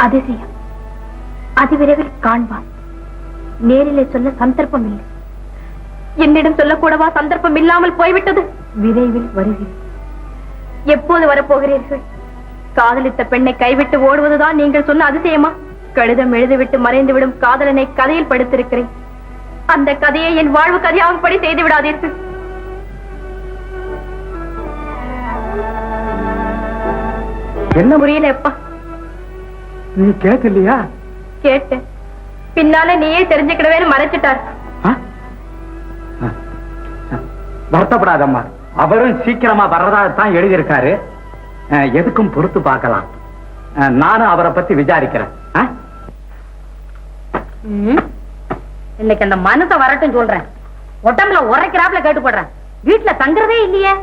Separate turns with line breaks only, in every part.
அதிசயம். அதிவிரைவில் காண்பான். நேரிலே சொல்ல சந்தர்ப்பம் இல்லை. என்னிடம் சொல்லக்கூடவா சந்தர்ப்பம் இல்லாமல் போய்விட்டது? விரைவில் வருகிறேன். எப்போது வரப்போகிறீர்கள்? காதலித்த பெண்ணை கைவிட்டு ஓடுவதுதான் நீங்கள் சொன்ன அதிசயமா? கடிதம் எழுதிவிட்டு மறைந்துவிடும் காதலனை கதையில் படுத்திருக்கிறேன். அந்த கதையை என் வாழ்வு கதையாகும்படி செய்து விடாதீர்கள்.
என்ன
புரியல அப்பா.
நீ கேட்கலையா?
கேட்டேன். பின்னால நீயே தெரிஞ்சுக்கிடவே மறைச்சிட்டார்.
வருத்தப்படாதம்மா, அவரும் சீக்கிரமா வர்றதாகத்தான் எழுதியிருக்காரு. எதுக்கும் பொறுத்து பார்க்கலாம். நானும் அவரை பத்தி விசாரிக்கிறேன்.
இன்னைக்கு அந்த மனசை வரட்டும் சொல்றேன். உடம்புல உரைக்கிறாப்புல கேட்டு போடுறேன். வீட்டுல தங்குறதே இல்லையே.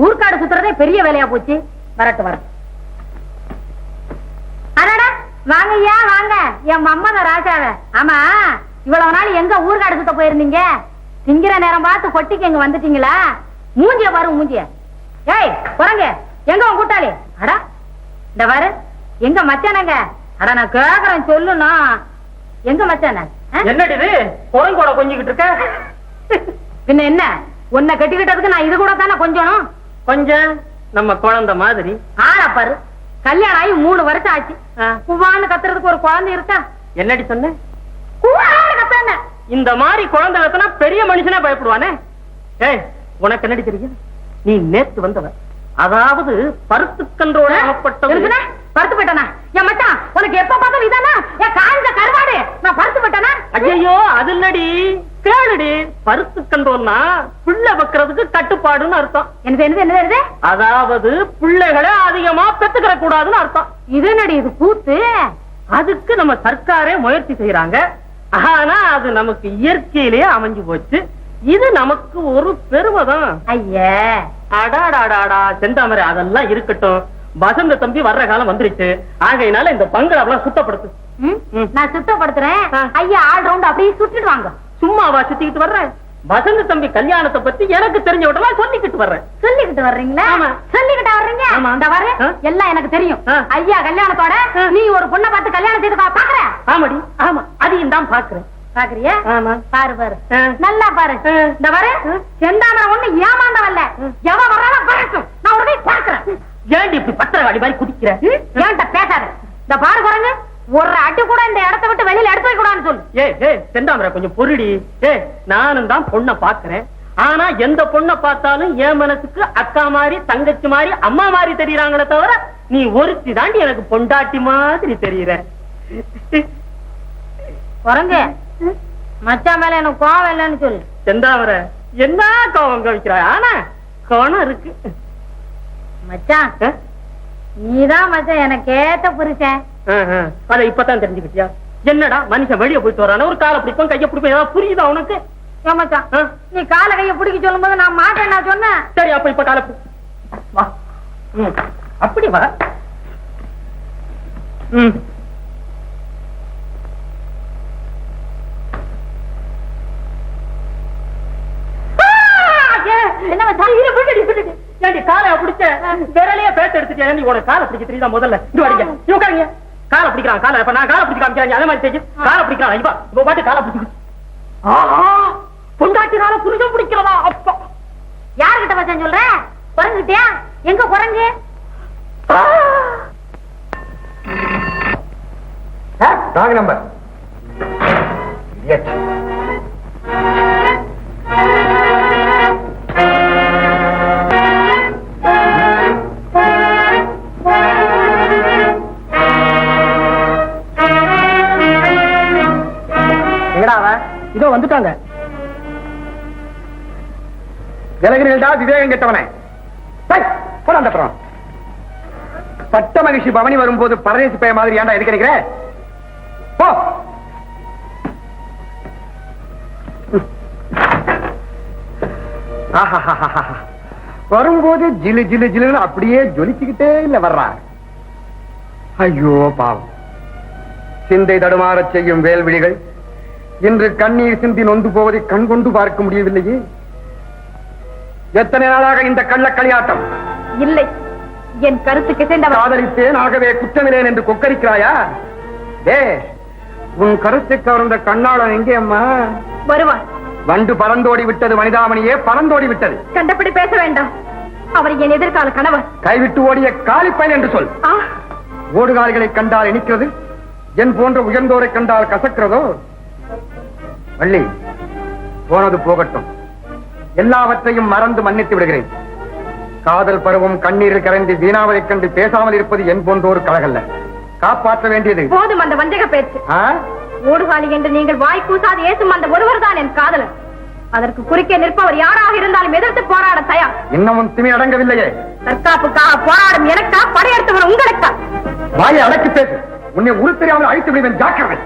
ஊர்காடு சுத்துறதே பெரிய வேலையா போச்சு. வரட்டும் வரட்டும். அடடா வாங்க ஐயா வாங்க. என் மம்மத ராஜாவ. ஆமா, இவ்வளவு நாள் எங்க ஊர்காடு சுத்த போயிருந்தீங்க? திங்கிற நேரம் பார்த்து கொட்டிக்கு எங்க வந்துட்டீங்களா? மூஞ்சிய பாரு மூஞ்சிய. ஏய் குரங்க, எங்க உன் கூட்டாளி? அடா இந்த பாரு, எங்க மச்சானங்க? அட நான் கேக்குறேன் சொல்லுனா. எங்க மச்சான?
என்னடி இது குரங்கோட கொஞ்சிக்கிட்டு இருக்க?
பின்ன என்ன, உன்னை கட்டிக்கிட்டதுக்கு நான் இது கூட தானே கொஞ்சம்
கொஞ்சம் நம்ம குழந்தை மாதிரி.
ஆளா பாரு, கல்யாணம் ஆகி 3 வருஷம் ஆச்சு. குவான்னு கத்துறதுக்கு ஒரு குழந்தை இருக்கா?
என்னடி சொன்ன?
குவான்னு கத்தான.
இந்த மாதிரி குழந்தை கத்தனா பெரிய மனுஷனா பயப்படுவானே. ஏய், உனக்கு என்னடி தெரியும்? நீ நேத்து வந்தவ, அதாவது பருத்துக்கன்றோட
பருத்து போயிட்டானா? என் மச்சான் உனக்கு எப்ப பார்த்தாலும் இதானா? என் காஞ்ச கருவாடு நான் பருத்து போயிட்டானா?
ஐயோ அது இல்லடி, கேளுடி. பருத்துக்கன்றோம்னா பிள்ளை வைக்கிறதுக்கு கட்டுப்பாடுன்னு அர்த்தம்.
என்னது?
அதாவது பிள்ளைகளை அதிகமா பெத்துக்கிற கூடாதுன்னு அர்த்தம்.
இது என்னடி இது கூத்து?
அதுக்கு நம்ம சர்க்காரே முயற்சி செய்யறாங்க. ஆனா அது நமக்கு இயற்கையிலேயே அமைஞ்சு போச்சு. இது நமக்கு ஒரு பெருமைதான்.
ஐயா
அடாடாடாடா செந்தாமரை, அதெல்லாம் இருக்கட்டும். வசந்த தம்பி வர்ற காலம் வந்துருச்சு. ஆகையினால இந்த பங்களாவெல்லாம் சுத்தப்படுத்து.
நான் சுத்தப்படுத்துறேன். ஐயா ஆல் ரவுண்ட் அப்படியே சுத்திட்டு வாங்க.
சும்மாவா சுத்திக்கிட்டு வர்றேன்? வசந்த தம்பி கல்யாணத்தை பத்தி எனக்கு தெரிஞ்ச விட்டலாம் சொல்லிக்கிட்டு வர்றேன்.
சொல்லிக்கிட்டு வர்றீங்களா? சொல்லிக்கிட்டு வர்றீங்க. இந்த வர எல்லாம் எனக்கு தெரியும். ஐயா கல்யாணத்தோட நீ ஒரு பொண்ணை பார்த்து கல்யாணம் செய்து பாக்குற?
ஆமாடி, ஆமா, அதையும் தான் பாக்குறேன்.
பாக்குறியா? பாரு பாரு, நல்லா பாரு. இந்த வர செந்தாமரை ஒண்ணு ஏமாந்தவல்ல. எவ வராலும் வரட்டும், நான் உடனே பாக்குறேன்.
ஏன்டி இப்படி பத்திரவாடி மாதிரி குதிக்கிற?
ஏன்ட்ட பேசாத. இந்த பாரு குரங்கு, ஒரு அடி கூட இந்த இடத்தை விட்டு வெளியில எடுத்து வைக்க கூடாதுன்னு சொல்லு.
ஏய் செந்தாமரை கொஞ்சம் பொருடி. நானும் தான் பொண்ணை பாக்குறேன். ஆனா எந்த பொண்ணை பார்த்தாலும் என் மனசுக்கு அக்கா மாதிரி, தங்கச்சி மாதிரி, அம்மா மாதிரி தெரியறாங்களே தவிர நீ ஒருத்தி தாண்டி எனக்கு பொண்டாட்டி மாதிரி தெரியற.
குரங்கு, மச்சான் மேல எனக்கு கோவம் இல்லைன்னு சொல்லு.
செந்தாமரை என்ன கோவம் கவிக்கிறா? ஆனா கோணம் இருக்கு.
மச்சான் நீதான் மச்சான் எனக்கு ஏத்த புருஷன்.
அத இப்பதான் தெரிஞ்சுக்கிட்டியா? என்னடா மனுஷன் வெளியே போயிட்டு வரான ஒரு காலை பிடிப்போம் கையை பிடிப்போம், ஏதாவது புரியுதா உனக்கு?
மச்சான் நீ காலை கையை பிடிக்க சொல்லும் போது நான் மாட்டேன் நான் சொன்னேன்.
சரி அப்ப இப்ப காலை வா. அப்படி வா.
என்ன மச்சான்
ஏண்டி காலை பிடிச்ச விரலையே பேச எடுத்துட்டியா? நீ உனக்கு காலை பிடிக்க தெரியுதா? முதல்ல இது வாடிங்க, நீ உட்காருங்க. காலை பிடிக்கிறான். காலை இப்ப நான் காலை பிடிக்க காமிக்கிறேன். அதே மாதிரி செய்ய காலை பிடிக்கிறான். இப்ப பாட்டு காலை பிடிக்க. பொண்டாட்டி காலை புரிஞ்சம் பிடிக்கிறதா? அப்பா
யாருகிட்ட மச்சான் சொல்ற? குரங்குட்டியா? எங்க குரங்கு?
Wrong number.
இதோ வந்துட்டாங்க.
விலகினீர்களா விவேகம் கெட்டவனே? போறான். பட்ட மகிழ்ச்சி பவனி வரும்போது பரதேசி பைய மாதிரி ஏன்டா எதுக்கு நினைக்கிற? போ. வரும்போது ஜிலு ஜிலு ஜிலுன்னு அப்படியே ஜொலிச்சுக்கிட்டே இல்ல வர்றா. ஐயோ பாவம், சிந்தை தடுமாறச் செய்யும் வேல்விழிகள் இன்று கண்ணீர் சிந்தி நொந்து போவதை கண் கொண்டு பார்க்க முடியவில்லையே. எத்தனை நாளாக இந்த கள்ள களியாட்டம்?
இல்லை, என் கருத்துக்கு சேர்ந்தவர்.
காதலித்தேன் ஆகவே குற்றமில்லேன் என்று கொக்கரிக்கிறாயா? ஏ, உன் கருத்து கவர்ந்த கண்ணாளன் எங்கே அம்மா?
வருவார்.
வண்டு பறந்தோடி விட்டது, மனிதாமணியே பறந்தோடி விட்டது.
கண்டபடி பேச வேண்டாம். அவர் என் எதிர்கால கணவர்.
கைவிட்டு ஓடிய காலிப்பயன் என்று சொல்.
ஆ,
ஓடுகாலிகளை கண்டால் இனிக்கிறது, என் போன்ற உயர்ந்தோரை கண்டால் கசக்கிறதோ? வள்ளி, போனது போகட்டும். எல்லாவற்றையும் மறந்து மன்னித்து விடுகிறேன். காதல் பருவம் கண்ணீரில் கரைந்து வீணாவதைக் கண்டு பேசாமல் இருப்பது என் போன்றோர் கழகல்ல. காப்பாற்ற வேண்டியது.
போதும் அந்த வஞ்சக பேச்சு.
ஆ?
ஓடுகாலி என்று நீங்கள் வாய் கூசாது ஏசும் அந்த ஒருவர் தான் என் காதலர். அதற்கு குறுக்கே நிற்பவர் யாராக இருந்தாலும் எதிர்த்து போராட தயார்.
இன்னமும் திமி அடங்கவில்லையே.
தற்காப்புக்காக போராடும் எனக்கா, படையெடுத்தவர் உங்களுக்கா?
வாயை அடக்கி பேசு. உன்னை உரு தெரியாமல் அழைத்து விடுவேன், ஜாக்கிரதை.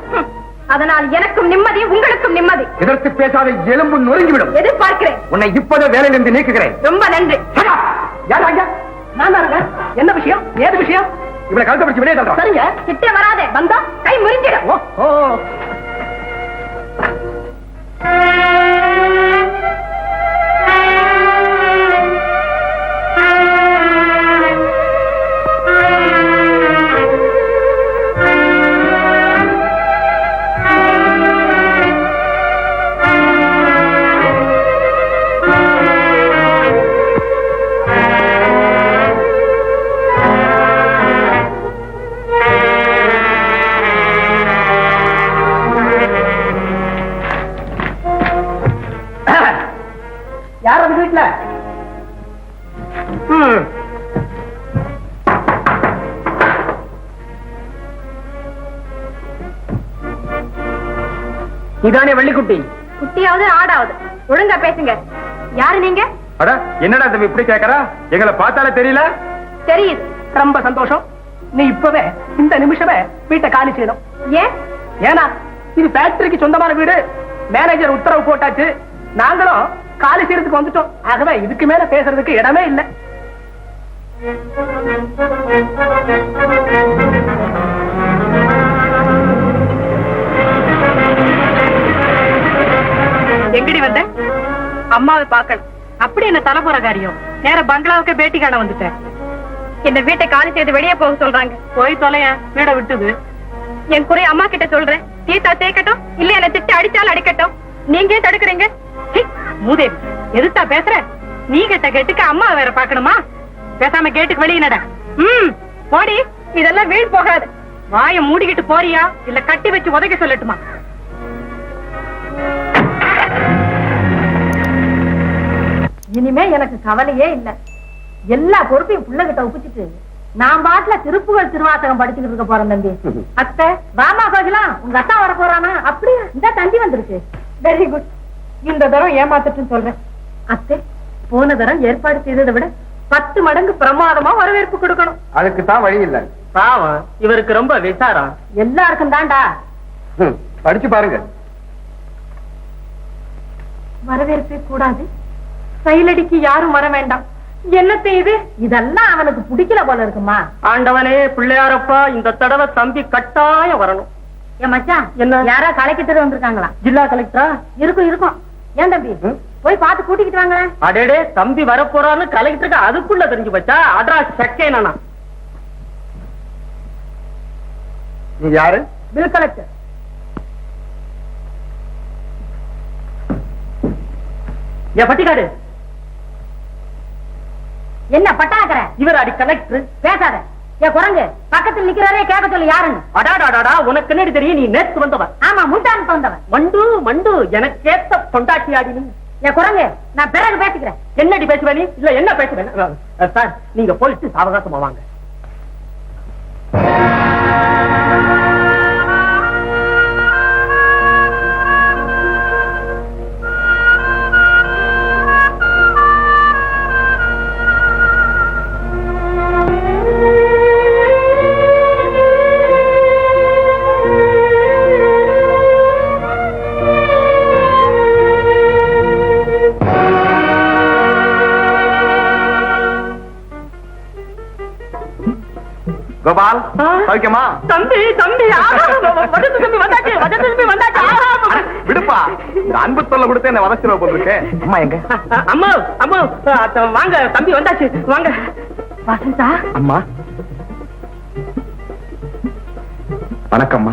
அதனால் எனக்கும் நிம்மதி, உங்களுக்கும் நிம்மதி.
எதிர்த்து பேசாத எலும்பு நொறுங்கிவிடும்.
எதிர்பார்க்கிறேன்.
உன்னை இப்போதே வேலையிலிருந்து நீக்குகிறேன்.
ரொம்ப நன்றி.
நான் தானங்க. என்ன விஷயம்? ஏது விஷயம்?
இவளை கழுத்தை பிடிச்சு வெளியே தள்ளுறோம்.
சரிங்க.
கிட்டே வராதே, வந்தா கை முறிஞ்சிடும்.
ஓ, யார் அந்த வீட்டுல? இதானே வெள்ளிக்குட்டி?
குட்டியாவது ஆடாவது ஒழுங்கா பேசுங்க. யாரு நீங்க?
அட, என்னடா தம்பி இப்படி கேக்குறா? எங்களை பார்த்தாலே தெரியல?
தெரியுது.
ரொம்ப சந்தோஷம். நீ இப்பவே இந்த நிமிஷமே வீட்டை காலி செய்யணும்.
ஏன்?
ஏன்னா இது ஃபேக்டரிக்கு சொந்தமான வீடு. மேனேஜர் உத்தரவு போட்டாச்சு. நாங்களும் காலி செய்யறதுக்கு வந்துட்டோம். ஆகவே இதுக்கு மேல பேசுறதுக்கு இடமே இல்லை.
எங்கடி வந்த? அம்மாவை பார்க்கணும். அப்படி என்ன தலைமுற காரியம்? நேர பங்களாவுக்கு பேட்டி காண வந்துட்டேன். என்ன வீட்டை காலி செய்து வெளியே போக சொல்றாங்க.
போய் தொலைய, வீட விட்டுது.
என் குறை அம்மா கிட்ட சொல்றேன். தீத்தா தேக்கட்டும், இல்ல என்ன திட்டு அடிச்சாலும் அடிக்கட்டும். நீங்க ஏன் தடுக்கிறீங்க?
மூதேவி, எதுத்தா பேசுற? நீ கேட்ட கேட்டுக்கு அம்மா வேற பாக்கணுமா? பேசாம கேட்டுக்கு வெளியே நட.
போடி, இதெல்லாம் வீண் போகாது.
வாய மூடிக்கிட்டு போறியா, இல்ல கட்டி வச்சு உதைக்க சொல்லட்டுமா?
இனிமே எனக்கு கவலையே இல்ல. எல்லா பொறுப்பையும் புள்ளகிட்ட ஒப்பிச்சுட்டு நான் பாட்டுல திருப்புகழ் திருவாசகம் படிச்சுக்கிட்டு இருக்க போறேன் தம்பி. அத்தை வாமா கோகிலாம், உங்க அத்தா வர போறானா? அப்படியா? இந்த தந்தி வந்திருக்கு. Very good. இந்த தரம் ஏமாத்துட்டுன்னு சொல்றேன். அத்தை, போன தரம் ஏற்பாடு செய்ததை விட 10 மடங்கு பிரமாதமா வரவேற்பு கொடுக்கணும்.
அதுக்கு தான் வழி இல்ல.
பாவம், இவருக்கு ரொம்ப விசாரம்.
எல்லாருக்கும் தான்டா.
படிச்சு பாருங்க.
வரவேற்பே கூடாது, செயலடிக்கு யாரும் வர வேண்டாம். என்னத்தை இது?
இதெல்லாம் அவனுக்கு பிடிக்கல போல இருக்குமா?
ஆண்டவனே பிள்ளையாரப்பா, இந்த தடவை தம்பி கட்டாயம் வரணும்.
ஏன் மச்சான்,
என்ன?
யாரா கலெக்டர் வந்திருக்காங்களா?
ஜில்லா கலெக்டரா?
இருக்கும் இருக்கும். ஏன் தம்பி, போய் பார்த்து கூட்டிக்கிட்டு வாங்களேன்.
அடேடே, தம்பி வரப்போறான்னு கலெக்டருக்கு அதுக்குள்ள தெரிஞ்சு போச்சா? அட்ரா சக்கே நானா?
நீ யாரு?
Bill collector.
என் பட்டிக்காடு.
என்ன பட்டாக்கிற?
இவர் அடி கலெக்டர்.
பேசாத. ஏன் குரங்கு, பக்கத்தில் நிக்கிறாரே, கேட்க சொல்லு யாருன்னு.
அடாடாடாடா, உனக்கு என்னடி தெரியும்? நீ நேத்து வந்தவன்.
ஆமா, முட்டான்னு வந்தவன்.
மண்டு மண்டு, எனக்கு ஏத்த பொண்டாட்டி ஆடி நீ.
ஏன் குரங்கு, நான் பிறகு பேசிக்கிறேன்.
என்னடி பேசுவ நீ? இல்ல என்ன பேசுவேன்? சார், நீங்க போயிட்டு சாவகாசமா வாங்க.
கோபால், சௌக்கியமா?
தம்பி தம்பி வந்தாச்சு.
விடுப்பா, இந்த அன்பு தொல்லை கொடுத்து என்ன வதச்சிருவ போல இருக்கு. அம்மா எங்க?
அம்மா அம்மா, வாங்க, தம்பி வந்தாச்சு, வாங்க.
வசந்தா
அம்மா வணக்கம்மா.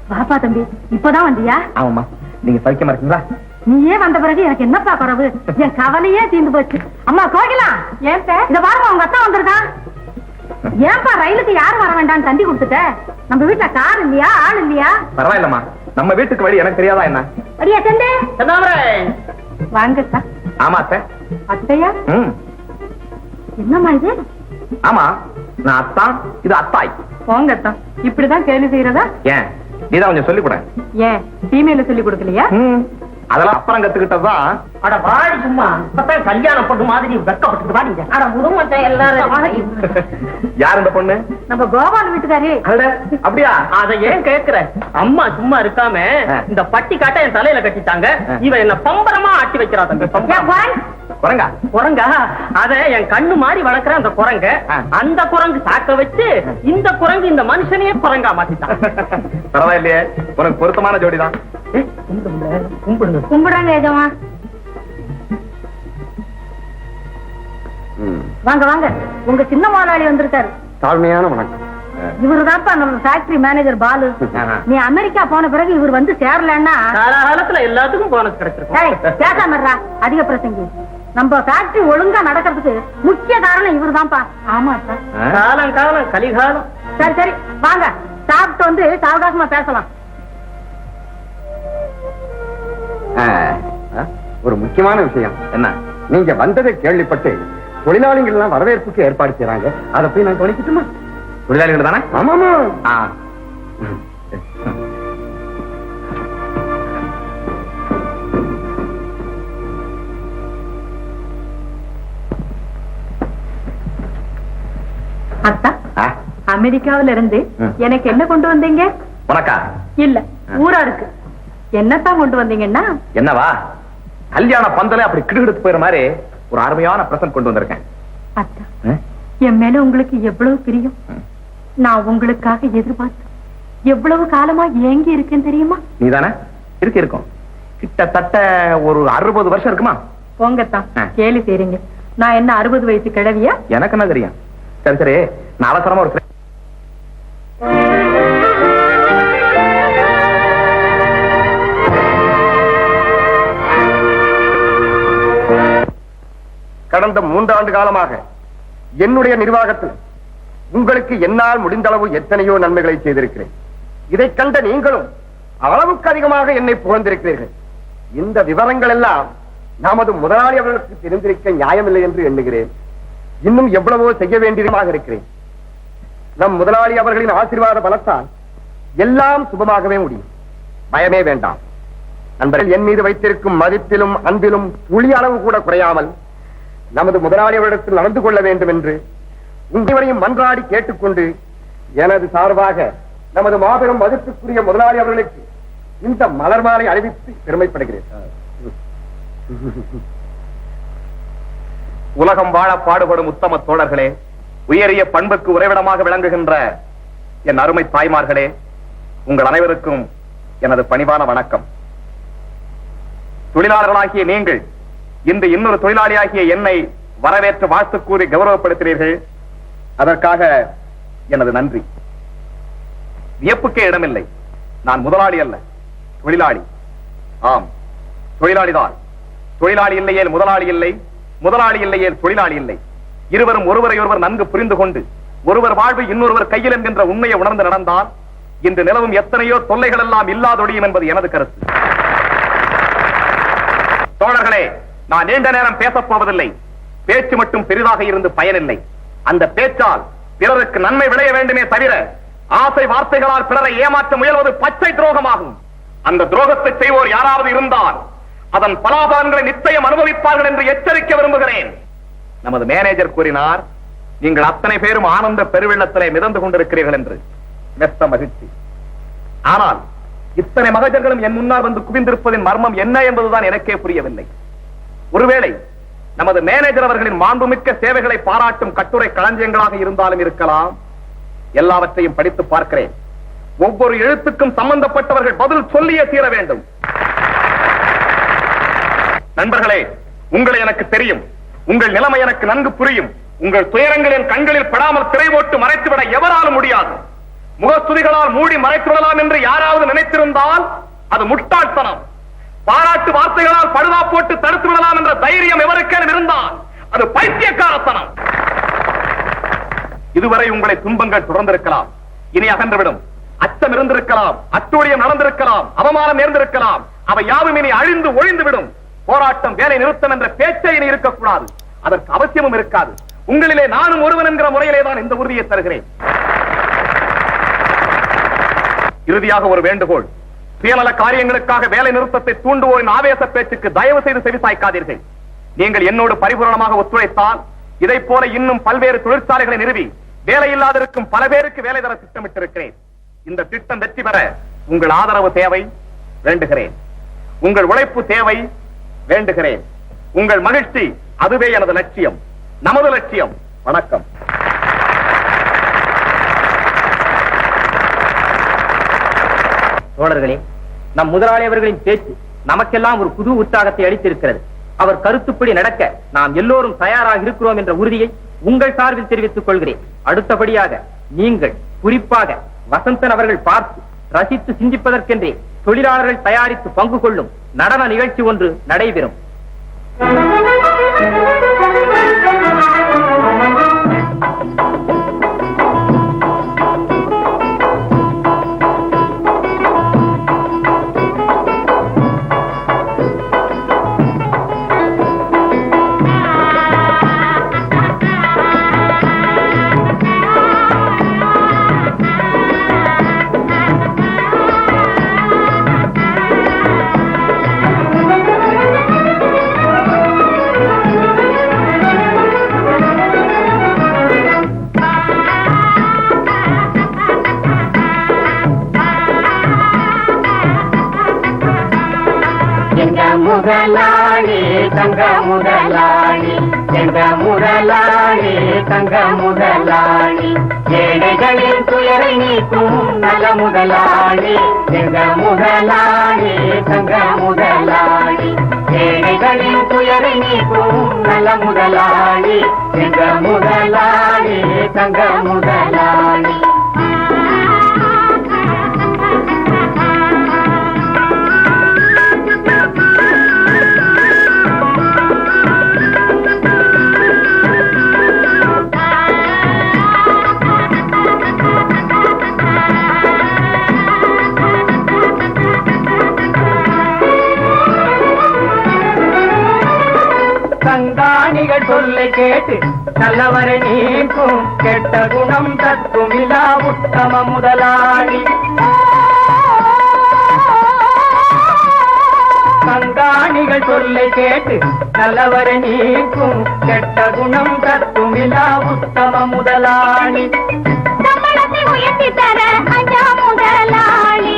பாப்பா தம்பி இப்பதான் வந்தியா?
ஆமாம்மா, நீங்க சௌக்கியமா இருக்கீங்களா?
நீயே வந்த பிறகு எனக்கு என்னப்பா குறவு? என் கவலையே தீர்ந்து போச்சு. அம்மா கோகிலாம், ஏன் இத பாருங்க உங்க அத்தா வந்திருக்கான். ஏன்பா ரயிலுக்கு யாரும் வர வேண்டாம்னு தந்தி கொடுத்துட்ட? நம்ம வீட்டுல கார் இல்லையா, ஆள் இல்லையா?
பரவாயில்லம்மா, நம்ம வீட்டுக்கு வழி எனக்கு தெரியாதா என்ன?
அடியா செந்தே வாங்கக்கா.
ஆமா அத்தை.
அத்தையா?
ம்
என்னம்மா இது?
ஆமா, நான் அத்தான், இது அத்தாய்.
போங்கத்தா, இப்படிதான் கேள்வி செய்யறதா?
ஏன் நீதான் கொஞ்சம் சொல்லிக் கொடு.
ஏன் ஃபீமேல சொல்லி கொடுக்கலையா?
அதெல்லாம் அப்புறம் கத்துக்கிட்டதுதான்.
அட வாடி சும்மா, இப்பதான் கல்யாணம் பண்ணு மாதிரி வெக்கப்பட்டு வாடிங்க.
அட முதுமத்தை எல்லாரும்.
யார் இந்த பொண்ணு?
நம்ம கோபால் வீட்டுக்காரி.
அட, அப்படியா?
அத ஏன் கேக்குற? அம்மா சும்மா இருக்காம இந்த பட்டி காட்ட என் தலையில கட்டிட்டாங்க. இவ என்ன பம்பரமா ஆட்டி வைக்கிறா தம்பி.
குரங்கா?
குரங்கா? அத என் கண்ணு மாதிரி வளர்க்கிற அந்த குரங்க, அந்த குரங்கு சாக்க வச்சு இந்த குரங்கு இந்த மனுஷனையே குரங்கா மாத்திட்டான்.
பரவாயில்லையே, உனக்கு பொருத்தமான ஜோடிதான்.
கும்பிடுங்க.
கும்பிடுறாங்க ஏஜமா. வாங்க வாங்க, உங்க சின்ன முதலாளி வந்திருக்காரு.
தாழ்மையான வணக்கம்.
இவருதான்ப்பா நம்ம ஃபேக்டரி மேனேஜர் பாலு. நீ அமெரிக்கா போன பிறகு இவர் வந்து சேரலன்னா
காலகாலத்துல எல்லாத்துக்கும் போனஸ் கிடைச்சிருக்கும்.
பேசாம அதிக பிரசங்கி. நம்ம ஃபேக்டரி ஒழுங்கா நடக்கிறதுக்கு முக்கிய காரணம் இவருதான்ப்பா. ஆமா சார்.
காலம் காலம் கலிகாலம்.
சரி சரி வாங்க, சாப்பிட்டு வந்து சாவகாசமா பேசலாம்.
ஒரு முக்கியமான விஷயம். என்ன? நீங்க வந்ததை கேள்விப்பட்டு தொழிலாளிகள் எல்லாம் வரவேற்புக்கு ஏற்பாடு செய்யறாங்க. அதை போய் நான் கவனிக்கட்டுமா? தொழிலாளிகள் தானே? ஆமாமா.
அத்தா, அமெரிக்காவில இருந்து எனக்கு என்ன கொண்டு வந்தீங்க?
உனக்கா?
இல்ல, ஊரா இருக்கு. என்னத்தான் கொண்டு வந்தீங்கன்னா?
என்னவா? கல்யாண பந்தல அப்படி கிடுகிடுத்து போயிற மாதிரி ஒரு அருமையான பிரசன்ட் கொண்டு வந்திருக்கேன்.
அத்தா, என் மேல உங்களுக்கு எவ்வளவு பிரியம். நான் உங்களுக்காக எதிர்பார்த்து எவ்வளவு காலமா ஏங்கி இருக்கேன் தெரியுமா?
நீதானே? இருக்கும். கிட்டத்தட்ட ஒரு 60 வருஷம் இருக்குமா?
போங்கத்தான், கேலி செய்றீங்க. நான் என்ன 60 வயசு கிழவியா?
எனக்கு என்ன தெரியும். சரி சரி, நான் அவசரமா ஒரு கடந்த 3 ஆண்டு காலமாக என்னுடைய நிர்வாகத்தில் உங்களுக்கு என்னால் முடிந்தளவு எத்தனையோ நன்மைகளை செய்திருக்கிறேன். இதை கண்ட நீங்களும் அளவுக்கு அதிகமாக என்னை புகழ்ந்திருக்கிறீர்கள். இந்த விவரங்கள் எல்லாம் நமது முதலாளி அவர்களுக்கு தெரிந்திருக்க நியாயமில்லை என்று எண்ணுகிறேன். இன்னும் எவ்வளவோ செய்ய வேண்டியதாக இருக்கிறேன். நம் முதலாளி அவர்களின் ஆசீர்வாத பலத்தால் எல்லாம் சுபமாகவே முடியும். பயமே வேண்டாம். நண்பர்கள், என் மீது வைத்திருக்கும் மதிப்பிலும் அன்பிலும் துளி அளவு கூட குறையாமல் நமது முதலாளி அவரிடத்தில் நடந்து கொள்ள வேண்டும் என்று உங்களையும் மன்றாடி கேட்டுக்கொண்டு எனது சார்பாக நமது மாபெரும் மதிப்புக்குரிய முதலாளி அவர்களுக்கு இந்த மலர் மாலை அறிவித்து பெருமைப்படுகிறேன். உலகம் வாழ பாடுபடும் உத்தம தோழர்களே, உயரிய பண்புக்கு உறைவிடமாக விளங்குகின்ற என் அருமை தாய்மார்களே, உங்கள் அனைவருக்கும் எனது பணிவான வணக்கம். தொழிலாளர்களாகிய நீங்கள் இன்று இன்னொரு தொழிலாளியாகிய என்னை வரவேற்று வாழ்த்து கூறி கௌரவப்படுத்தினீர்கள். அதற்காக எனது நன்றி. வியப்புக்கே இடமில்லை. நான் முதலாளி அல்ல, தொழிலாளி. ஆம், தொழிலாளிதான். தொழிலாளி இல்லையே முதலாளி இல்லை, முதலாளி இல்லையே தொழிலாளி இல்லை. இருவரும் ஒருவரை ஒருவர் நன்கு புரிந்து கொண்டு ஒருவர் வாழ்வு இன்னொருவர் கையில் என்கின்ற உண்மையை உணர்ந்து நடந்தால் இன்று நிலவும் எத்தனையோ தொல்லைகள் எல்லாம் இல்லாதொடியும் என்பது எனது கருத்து. தோழர்களே, நான் நீண்ட நேரம் பேசப் போவதில்லை. பேச்சு மட்டும் பெரிதாக இருந்து பயனில்லை. அந்த பேச்சால் பிறருக்கு நன்மை விளைய வேண்டுமே தவிர ஆசை வார்த்தைகளால் பிறரை ஏமாற்ற முயல்வது பச்சை துரோகமாகும். அந்த துரோகத்தை செய்வோர் யாராவது இருந்தால் அதன் பலாபலன்களை நிச்சயம் அனுபவிப்பார்கள் என்று எச்சரிக்க விரும்புகிறேன். நமது மேனேஜர் கூறினார், நீங்கள் அத்தனை பேரும் ஆனந்த பெருவெள்ளத்திலே மிதந்து கொண்டிருக்கிறீர்கள் என்று. மெத்த மகிழ்ச்சி. ஆனால் இத்தனை மகஜர்களும் என் முன்னால் வந்து குவிந்திருப்பதின் மர்மம் என்ன என்பதுதான் எனக்கே புரியவில்லை. ஒருவேளை நமது மேனேஜர் அவர்களின் மாண்புமிக்க சேவைகளை பாராட்டும் கட்டுரை களஞ்சியங்களாக இருந்தாலும் இருக்கலாம். எல்லாவற்றையும் படித்து பார்க்கிறேன். ஒவ்வொரு எழுத்துக்கும் சம்பந்தப்பட்டவர்கள் பதில் சொல்லியே தீர வேண்டும். நண்பர்களே, உங்களை எனக்கு தெரியும். உங்கள் நிலைமை எனக்கு நன்கு புரியும்.
உங்கள் துயரங்களின் கண்களில் படாமல் திரை போட்டு மறைத்துவிட எவராலும் முடியாது. முகஸ்துதிகளால் மூடி மறைத்து விடலாம் என்று யாராவது நினைத்திருந்தால் அது முட்டாள்தனம். பாராட்டு வார்த்தைகளால் படுதா போட்டு தடுத்து விடலாம் என்ற தைரியம் எவருக்கேனும் இருந்தால் அது பைத்தியக்காரத்தனம். இதுவரை உங்களை துன்பங்கள் தொடர்ந்திருக்கலாம், இனி அகன்றுவிடும். அச்சம் இருந்திருக்கலாம், அட்டூழியம் நடந்திருக்கலாம், அவமானம் நேர்ந்திருக்கலாம். அவை யாவும் இனி அழிந்து ஒழிந்துவிடும். போராட்டம், வேலை நிறுத்தம் என்ற பேச்சை இனி இருக்கக்கூடாது. அதற்கு அவசியமும் இருக்காது. உங்களிலே நானும் ஒருவன் என்கிற முறையிலே தான் இந்த உறுதியை தருகிறேன். இறுதியாக ஒரு வேண்டுகோள். சுயநல காரியங்களுக்காக வேலை நிறுத்தத்தை தூண்டுவோரின் ஆவேச பேச்சுக்கு தயவு செய்து செவிசாய்க்காதீர்கள். நீங்கள் என்னோடு பரிபூரணமாக ஒத்துழைத்தால் இதை போல இன்னும் பல்வேறு தொழிற்சாலைகளை நிறுவி வேலையில்லாதிருக்கும் பல பேருக்கு வேலை தர திட்டமிட்டிருக்கிறேன். இந்த திட்டம் வெற்றி பெற உங்கள் ஆதரவு தேவை, வேண்டுகிறேன். உங்கள் உழைப்பு தேவை, வேண்டுகிறேன். உங்கள் மகிழ்ச்சி, அதுவே எனது லட்சியம், நமது லட்சியம். வணக்கம்.
தோழர்களே, நம் முதலாளி அவர்களின் பேச்சு நமக்கெல்லாம் ஒரு புது உற்சாகத்தை அளித்திருக்கிறது. அவர் கருத்துப்படி நடக்க நாம் எல்லோரும் தயாராக இருக்கிறோம் என்ற உறுதியை உங்கள் சார்பில் தெரிவித்துக் கொள்கிறேன். அடுத்தபடியாக நீங்கள், குறிப்பாக வசந்தன் அவர்கள் பார்த்து ரசித்து சிந்திப்பதற்கென்றே தொழிலாளர்கள் தயாரித்து பங்கு கொள்ளும் நடன நிகழ்ச்சி ஒன்று நடைபெறும்.
முதலாளி தங்க முதலாளி, எங்க முதலாளி தங்க முதலாளி, ஏழைகளின் துயரை நீக்கும் நல்ல முதலாளி, எங்க முதலாளி தங்க முதலாளி, ஏழைகளின் துயரை நீக்கும் நல்ல முதலாளி, எங்க முதலாளி தங்க முதலாளி. சங்காணிகள் சொல்லை கேட்டு நல்லவரை நீக்கும் கெட்ட குணம் தத்துமில்லா உத்தம முதலாளி. சங்காணிகள் சொல்லை கேட்டு நல்லவரை நீக்கும் கெட்ட குணம் தத்துமில்லா உத்தம முதலாளி.
சம்பளத்தை உயர்த்தி தர அஞ்சா முதலாளி,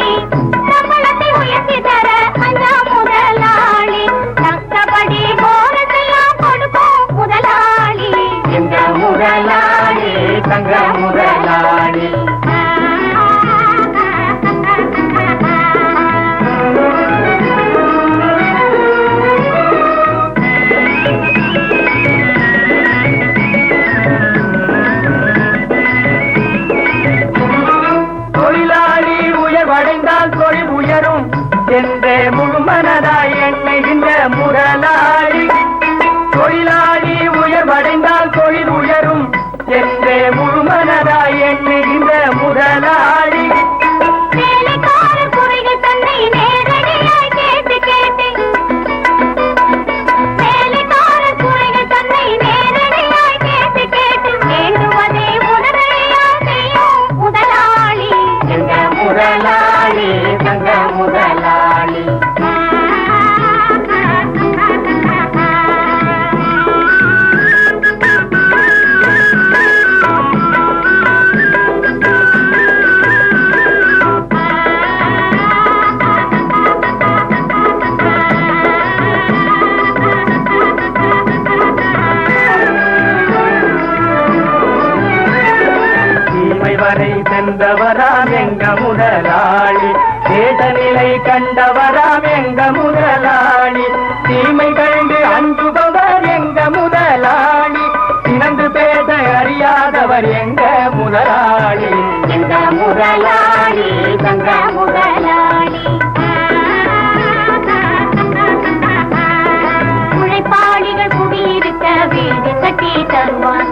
சம்பளத்தை உயர்த்தி தர அஞ்சா முதலாளி, தக்கபடி போரத்தையும் கொடுக்கும் முதலாளி,
எங்க முதலாளி தங்க முதலாளி. தொழிலாளி உயர்வடைந்தால் தொழில் உயரும் என்றே முழுமனதாய் எண்ணுகின்ற முதலாளி. தொழிலாளி உயர்வடைந்தால் தொழில் உயரும் என்றே முழுமனதாய் எண்ணுகின்ற முதலாளி.
வேலைக்காரர் குறைகள் தன்னை நேரடியாய் கேட்டு கேட்டு, வேலைக்காரர் குறைகள் தன்னை நேரடியாய் கேட்டு கேட்டு வேண்டுவதை உடனடியாய் செய்யும் முதலாளி,
எங்க முதலாளி தங்க முதலாளி. தீமை வரை சென்றவராம் எங்க முதலாளி, தேச நிலை கண்டவராம் எங்க முதலாளி, தீமை கண்டு அஞ்சுபவர் எங்க முதலாளி, சினந்து பேர் முதலாளி தங்க முதலாளி.
உழைப்பாளிகள் குடியிருக்க வீடு கட்டி தருவான்.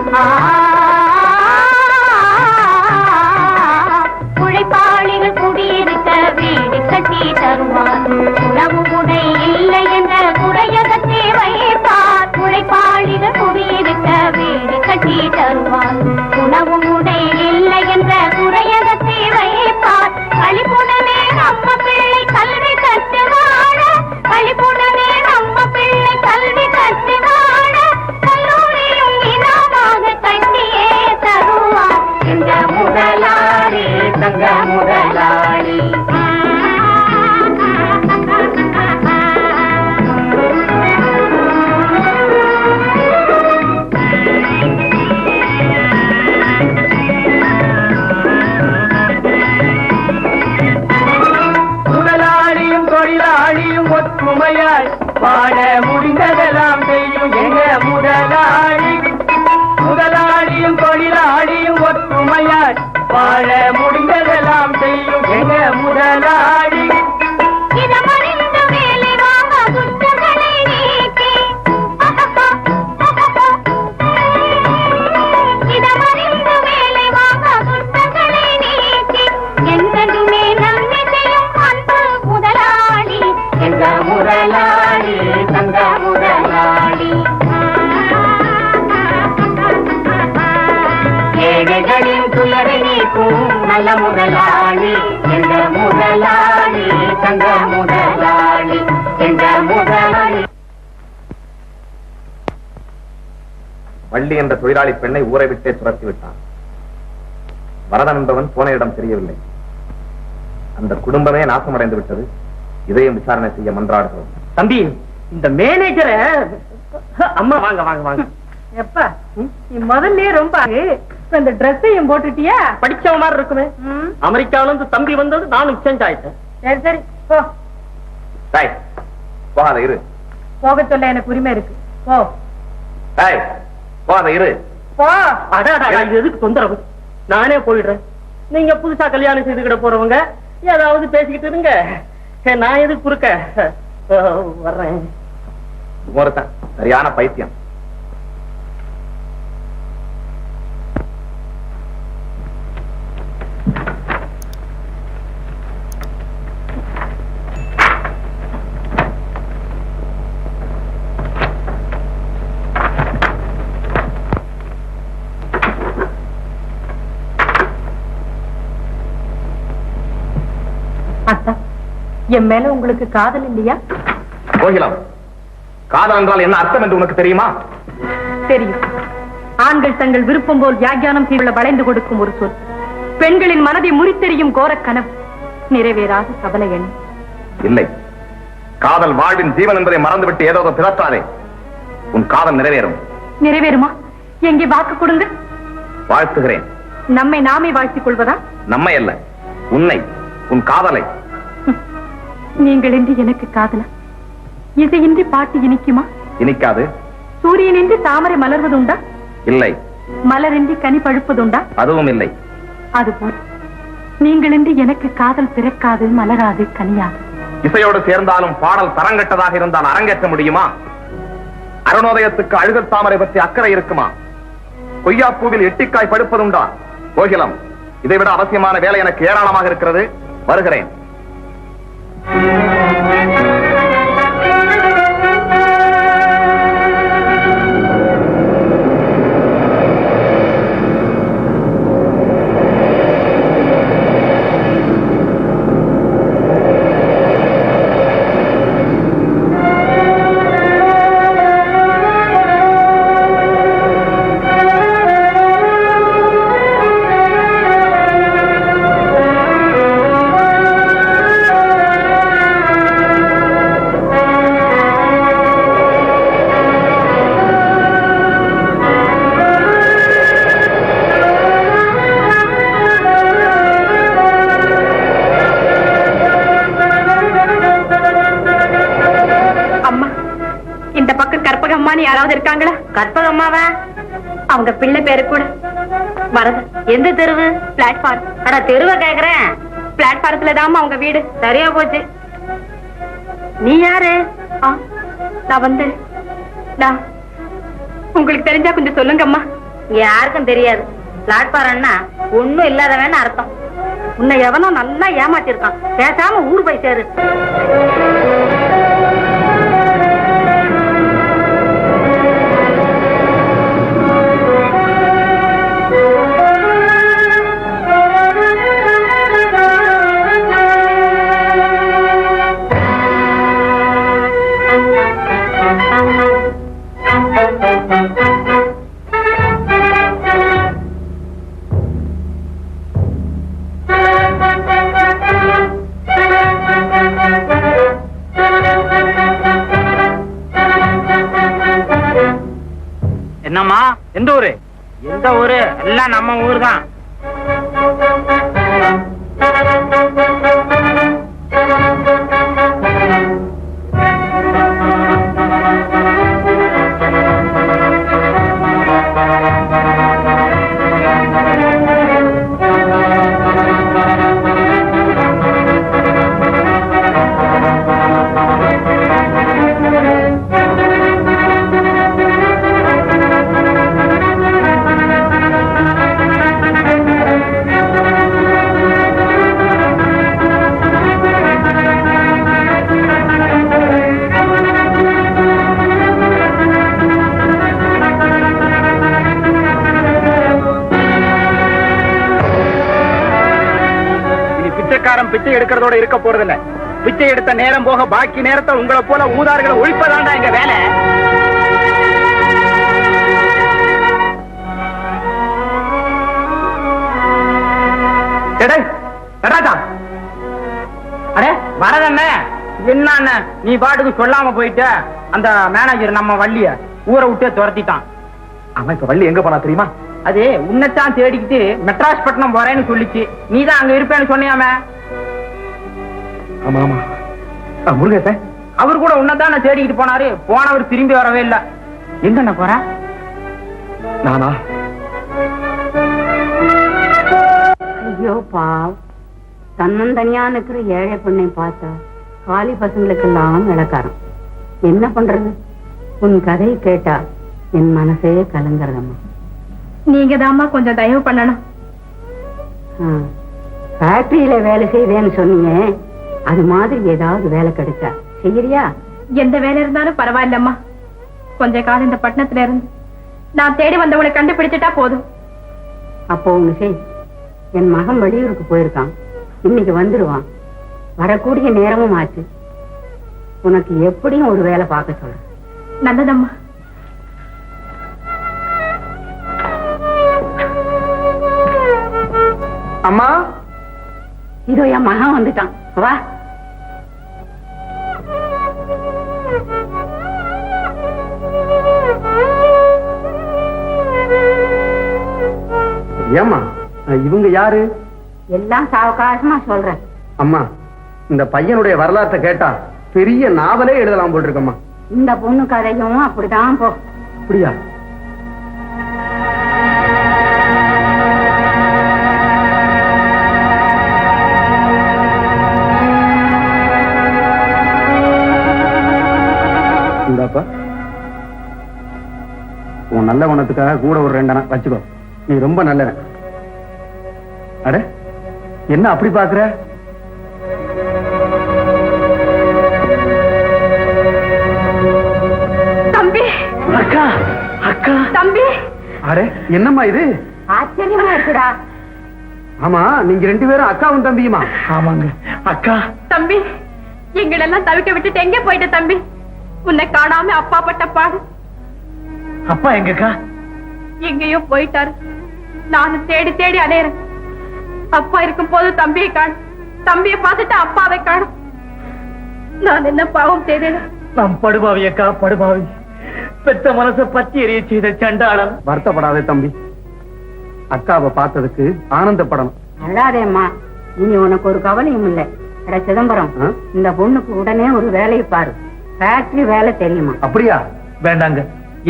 உழைப்பாளிகள் குடியிருக்க வீடு கட்டி தருவான். உணவு உடை இல்லை என்ற குறையகத்தை வைப்பார். உழைப்பாளிகள் குடியிருக்க வீடு கட்டி தருவான். உணவு உடை இல்லை என்ற குறையகத்தை வைப்பார். கழிப்புடனே நம்ம பிள்ளை கல்வி கற்று வாழ. கழிப்புடனே நம்ம பிள்ளை கல்வி கற்று வாழ. கல்லூரியும் இனமாக கட்டியே தருவார்.
எங்க முதலாளி தங்க முதலாளி. முதலாளியும் தொழிலாளியும் ஒற்றுமையாய் வாழ முடிந்ததெல்லாம் செய்யும் எங்க முதலாளி. முதலாளியும் தொழிலாளியும் ஒற்றுமையாய் வாழ முடிந்ததெல்லாம் செய்யும் எங்க முதலாளி.
இதமறிந்து வேலை வாங்க துஷ்டங்களை நீக்கி. இதமறிந்து வேலை வாங்க துஷ்டங்களை நீக்கி. என்றுமே நன்மை செய்யும் அன்பு முதலாளி.
எங்க முதலாளி தங்க முதலாளி. ஏழைகளின் துயரை நீக்கும் நல்ல முதலாளி. எங்க முதலாளி தங்க முதலாளி. எங்க முதலாளி.
வள்ளி என்ற தொழிலாளி பெண்ணை ஊரை விட்டே துரத்தி விட்டான். வரதன் என்பவன் போன இடம் தெரியவில்லை. அந்த குடும்பமே நாசமடைந்து விட்டது. இதையும் விசாரணை செய்ய மன்றாடுகிறோம்.
தம்பி, இந்த மேனேஜரை அம்மா வாங்க வாங்க வாங்க.
எப்ப நீ முதல்ல ரொம்ப இந்த ட்ரெஸ்ஸையும் போட்டுட்டியா?
படிச்சவ மாதிரி இருக்குமே. அமெரிக்காவில இருந்து தம்பி வந்தது, நானும் சேஞ்ச் ஆயிட்டேன்.
சரி சரி போ.
டேய், போகாத இரு.
போக சொல்ல எனக்கு உரிமை இருக்கு. போ
டேய், போகாத இரு.
போ.
அடாடா, இது எதுக்கு தொந்தரவு? நானே போயிடுறேன். நீங்க புதுசா கல்யாணம் செய்துக்கிட போறவங்க ஏதாவது பேசிக்கிட்டு இருங்க. நான் எதுக்கு குறுக்க வர்றேன்.
ஒருத்தன் சரியான பைத்தியம்.
அத்தா, என் மேல உங்களுக்கு காதல் இல்லையா?
கோகிலம், காதல் என்றால் என்ன அர்த்தம் என்று உனக்கு தெரியுமா?
தெரியும். ஆண்கள் தங்கள் விருப்பம் போல் வியாக்கியானம் செய்துள்ள வளைந்து கொடுக்கும் ஒரு சொல். பெண்களின் மனதை முறித்தெறியும் கோரக் கனவு. நிறைவேறாத சபல எண்ணம்.
இல்லை, காதல் வாழ்வின் ஜீவன் என்பதை மறந்துவிட்டு ஏதோ பிறத்தாதே. உன் காதல் நிறைவேறும்.
நிறைவேறுமா? எங்கே வாக்கு கொடுங்க.
வாழ்த்துகிறேன்.
நம்மை நாமே வாழ்த்திக் கொள்வதா?
நம்மை அல்ல, உன்னை, உன் காதலை.
நீங்கள் இன்றி எனக்கு காதலா? இசையின்றி பாட்டு இனிக்குமா?
இனிக்காது.
சூரியனின்றி தாமரை மலர்வதுண்டா?
இல்லை.
மலரின்றி கனி பழுப்பதுண்டா?
அதுவும் இல்லை.
அதுபோல் நீங்களின்றி எனக்கு காதல் பிறக்காது, மலராது, கனியாது.
இசையோடு சேர்ந்தாலும் பாடல் தரங்கட்டதாக இருந்தால் அரங்கேற்ற முடியுமா? அருணோதயத்துக்கு அழுகத் தாமரை பற்றி அக்கறை இருக்குமா? கொய்யாப்பூவில் எட்டிக்காய் படுப்பதுண்டா? கோகிலம், இதைவிட அவசியமான வேலை எனக்கு ஏராளமாக இருக்கிறது. வருகிறேன்.
யாராவது இருக்காங்களா?
கற்பகம்மாவா?
அவங்க பிள்ளை பேரு கூட வரதன்.
எந்த தெருவு?
பிளாட்ஃபார்ம்.
அட தெருவை கேக்குறேன்.
பிளாட்ஃபாரத்துல தாம்மா உங்க வீடு.
சரியா போச்சு. நீ யாரு?
ஆ, நான் வந்து நான் உங்களுக்கு தெரிஞ்சா கொஞ்சம் சொல்லுங்கம்மா.
இங்க யாருக்கும் தெரியாது. பிளாட்பாரம்னா ஒண்ணும் இல்லாதவன்னு அர்த்தம். உன்னை எவனோ நல்லா ஏமாத்திருக்கான். பேசாம ஊர் போய் சேரு.
என்னம்மா, எந்த ஊரு? எந்த ஊரு? எல்லாம் நம்ம ஊர் தான். பிச்சை எடுக்கிறதோட இருக்க போறதில்ல. பிச்சை எடுத்த நேரம் போக பாக்கி நேரத்தை உங்களை போல ஊதார்களை ஒழிப்பதாண்டா எங்க வேலை. அடே வரதண்ண, என்ன நீ பாட்டுக்கு சொல்லாம போயிட்ட? அந்த மேனேஜர் நம்ம வள்ளிய ஊரை விட்டே துரத்திட்டான். அவன் இப்ப வள்ளி எங்க போனா தெரியுமா? அது உன்னைத்தான் தேடிக்கிட்டு மெட்ராஸ் பட்டணம் போறேன்னு சொல்லிச்சு. நீதான் அங்க இருப்பேன்னு சொன்னியாமே. ஆமா ஆமா, முருகேசன் அவர் கூட உன்னதான தேடிக்கிட்டு போனாரு. போனவர் திரும்பி வரவே இல்ல. எங்க போற? நானா?
ஐயோ பாவ், தன்னந்தனியா இருக்கிற ஏழை பெண்ணை பார்த்தா காலி பசங்களுக்கு எல்லாம் இலக்காரம். என்ன பண்றது? உன் கதையை கேட்டா என் மனசே கலங்குறதம்மா.
நீங்க தாம்மா கொஞ்சம் தயவு பண்ணணும்.
ஃபேக்டரியில வேலை செய்தேன்னு சொன்னீங்க, அது மாதிரி ஏதாவது வேலை கிடைச்சா செய்யறியா?
எந்த வேலை இருந்தாலும் பரவாயில்லம்மா. கொஞ்ச காலம் இந்த பட்டணத்துல இருந்து நான் தேடி வந்தவங்களை கண்டுபிடிச்சிட்டா போதும்.
அப்போ ஒண்ணு செய், என் மகன் வெளியூருக்கு போயிருக்கான், இன்னைக்கு வந்துடுவான். வரக்கூடிய நேரமும் ஆச்சு. உனக்கு எப்படியும் ஒரு வேலை பார்க்க சொல்றேன்.
நல்லதம்மா.
அம்மா,
இதோ என் மகன் வந்துட்டான். வா.
ஏம்மா, இவங்க யாரு?
எல்லாம் சாவகாசமா சொல்றேன்.
அம்மா, இந்த பையனுடைய வரலாற்றை கேட்டா பெரிய நாவலே எழுதலாம் போல் இருக்கம்மா.
இந்த பொண்ணு கதையும் அப்படிதான் போ.
அப்படியா? உன் நல்ல குணத்துக்காக கூட ஒரு 2 அணை வச்சுக்கோ. நீ ரொம்ப நல்லவன். அட, என்ன அப்படி பாக்குற?
தம்பி.
அக்கா, அக்கா.
தம்பி.
அடே, என்னம்மா இது?
ஆச்சரியமா இருக்குடா.
ஆமா, நீங்க 2 பேரும் அக்காவும் தம்பியுமா? ஆமாங்க அக்கா.
தம்பி, எங்களெல்லாம் தவிக்க விட்டுட்டு எங்க போயிட்ட தம்பி? உன்னை காணாம அப்பா பட்ட பாடு.
அப்பா எங்கக்கா?
எங்கேயோ போயிட்டாரு. நானும் தேடி தேடி அலையறேன். அப்பா இருக்கும் போது தம்பியை காணும், தம்பியை பார்த்துட்டு அப்பாவை காணும். நான் என்ன பாவம் செய்தேன்?
நம் படுபாவி அக்கா, படுபாவி. பெத்த மனசை பத்தி எரிய செய்த சண்டாளன்.
வருத்தப்படாதே தம்பி, அக்காவை பார்த்ததுக்கு ஆனந்தப்படணும்.
அழாதேம்மா, இனி உனக்கு ஒரு கவலையும் இல்லை. அட சிதம்பரம், இந்த பொண்ணுக்கு உடனே ஒரு வேலையை பாரு. ஃபேக்டரி வேலை தெரியுமா?
அப்படியா?
வேண்டாங்க,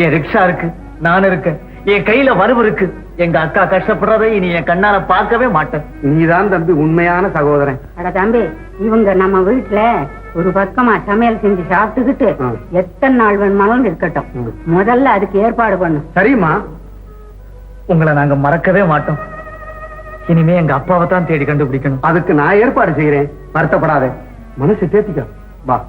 என் ரிக்ஷா இருக்கு, நான் இருக்கேன், என் கையில வரவு இருக்கு. எங்க அக்கா கஷ்டப்படுறதை இனி என் கண்ணால பார்க்கவே மாட்டேன்.
நீதான் தம்பி உண்மையான சகோதரன்.
அட தம்பி, இவங்க நம்ம வீட்டுல ஒரு பக்கமா சமையல் செஞ்சு சாப்பிட்டுக்கிட்டு எத்தனை நாள் வேணுமாலும் இருக்கட்டும். முதல்ல அதுக்கு ஏற்பாடு பண்ணு.
சரிம்மா.
உங்களை நாங்க மறக்கவே மாட்டோம். இனிமே எங்க அப்பாவை தான் தேடி கண்டுபிடிக்கணும்.
அதுக்கு நான் ஏற்பாடு செய்யறேன். வருத்தப்படாத, மனசு தேத்திக்க. வா.